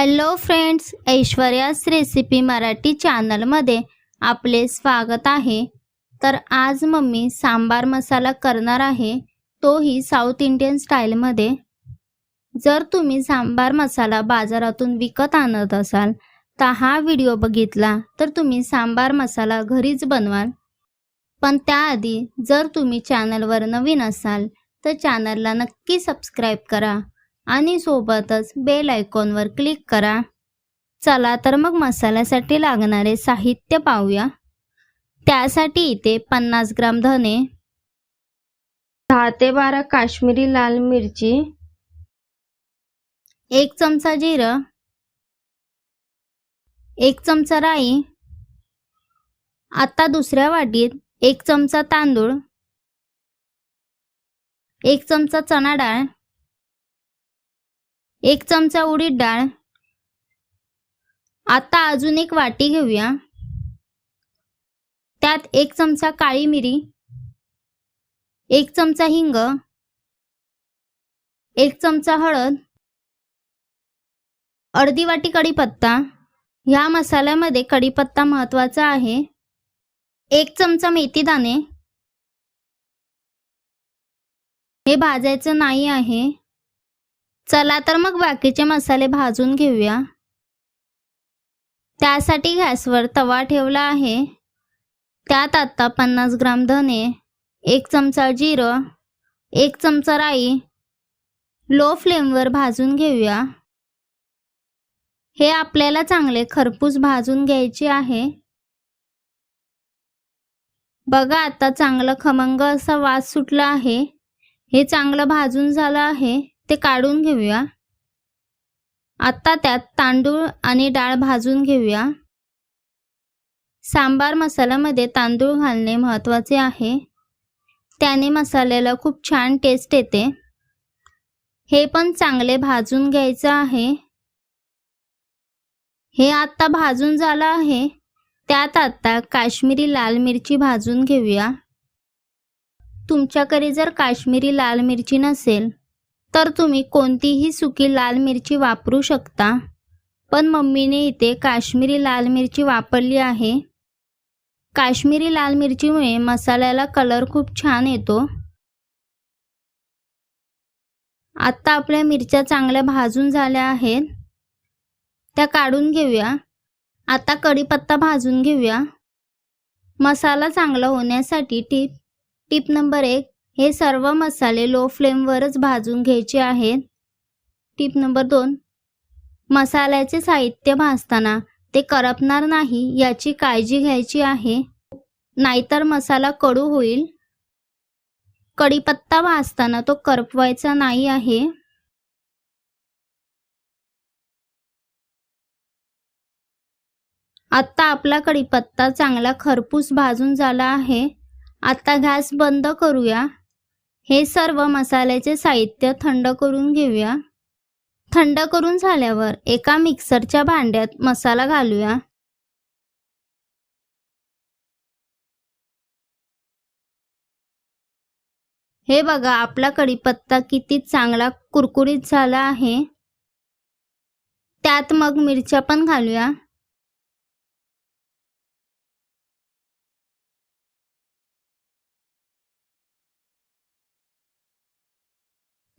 Hello friends, ऐश्वर्यास recipe Marathi चॅनलमध्ये आपले स्वागत आहे। तर आज मम्मी सांबार मसाला करणार आहे, तोही साऊथ इंडियन स्टाईलमध्ये। जर तुम्ही सांबार मसाला बाजारातून विकत आणत असाल तर हा व्हिडिओ बघितला तर तुम्ही सांबार मसाला घरीच बनवाल। पण त्याआधी जर तुम्ही चॅनलवर नवीन असाल तर चॅनलला नक्की सबस्क्राइब करा आणि सोबतच बेल आयकॉनवर क्लिक करा। चला तर मग मसाल्यासाठी लागणारे साहित्य पाहूया। त्यासाठी इथे 50 ग्राम धने, 10 ते 12 काश्मीरी लाल मिरची, 1 चमचा जिरं, 1 चमचा राई। आता दुसऱ्या वाटीत 1 चमचा तांदूळ, 1 चमचा चणा डाळ, 1 चमचा उडीद डाळ। आता अजून एक वाटी घेऊया। त्यात 1 चमचा काळी मिरी, 1 चमचा हिंग, 1 चमचा हळद, अर्धी वाटी कढीपत्ता। ह्या मसाल्यामध्ये कढीपत्ता महत्त्वाचा आहे। 1 चमचा मेथी दाणे, हे भाजायचं नाही आहे। चला तर मग बाकीचे मसाले भाजून घेऊया। त्यासाठी गॅसवर तवा ठेवला आहे। त्यात आता 50 ग्राम धने, 1 चमचा जिरं, 1 चमचा राई लो फ्लेमवर भाजून घेऊया। हे आपल्याला चांगले खरपूस भाजून घ्यायचे आहे। बघा आता चांगलं खमंग असा वास सुटला आहे। हे चांगलं भाजून झालं आहे, ते काढून घेऊया। आता त्यात तांदूळ आणि डाळ भाजून घेऊया। सांबार मसाल्यामध्ये तांदूळ घालणे महत्त्वाचे आहे, त्याने मसाल्याला खूप छान टेस्ट येते। हे पण चांगले भाजून घ्यायचं आहे। हे आता भाजून झालं आहे। त्यात आता काश्मीरी लाल मिरची भाजून घेऊया। तुमच्याकडे जर काश्मीरी लाल मिरची नसेल तर तुम्ही कोणतीही सुकी लाल मिरची वापरू शकता, पण मम्मीने इथे काश्मीरी लाल मिरची वापरली आहे। काश्मीरी लाल मिरचीमुळे मसाल्याला कलर खूप छान येतो। आता आपल्या मिरच्या चांगल्या भाजून झाल्या आहेत, त्या काढून घेऊया। आता कढीपत्ता भाजून घेऊया। मसाला चांगला होण्यासाठी टिप नंबर 1, हे सर्व मसाले लो फ्लेमवरच भाजून घ्यायचे आहेत। टिप नंबर 2, मसाल्याचे साहित्य भाजताना ते करपणार नाही याची काळजी घ्यायची आहे, नाहीतर मसाला कडू होईल। कढीपत्ता भाजताना तो करपवायचा नाही आहे। आता आपला कढीपत्ता चांगला खरपूस भाजून झाला आहे। आता गॅस बंद करूया। हे सर्व मसाल्याचे साहित्य थंड करून घेऊया। थंड करून झाल्यावर एका मिक्सरच्या भांड्यात मसाला घालूया। हे बघा आपला कढीपत्ता किती चांगला कुरकुरीत झाला आहे। त्यात मग मिरच्या पण घालूया।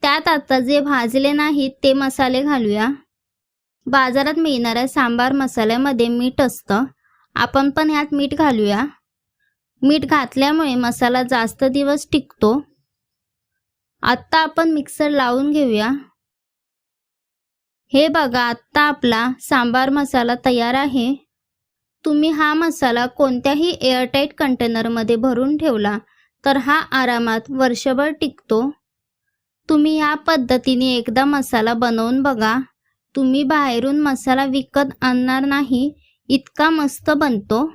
त्यात आता जे भाजले नाहीत ते मसाले घालूया। बाजारात मिळणाऱ्या सांबार मसाल्यामध्ये मीठ असतं, आपण पण यात मीठ घालूया। मीठ घातल्यामुळे मसाला जास्त दिवस टिकतो। आता आपण मिक्सर लावून घेऊया। हे बघा आता आपला सांबार मसाला तयार आहे। तुम्ही हा मसाला कोणत्याही एअरटाईट कंटेनरमध्ये भरून ठेवला तर हा आरामात वर्षभर टिकतो। तुम्ही या पद्धतीने एकदा मसाला बनवून बघा, तुम्ही बाहेरून मसाला विकत आणणार नाही, इतका मस्त बनतो।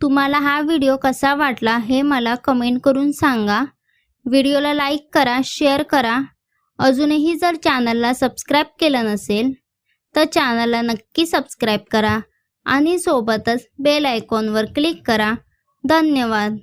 तुम्हाला हा व्हिडिओ कसा वाटला हे मला कमेंट करून सांगा। व्हिडिओला लाईक करा, शेअर करा। अजूनही जर चॅनलला सबस्क्राइब केलं नसेल तर चॅनलला नक्की सबस्क्राइब करा आणि सोबतच बेल आयकॉनवर क्लिक करा। धन्यवाद।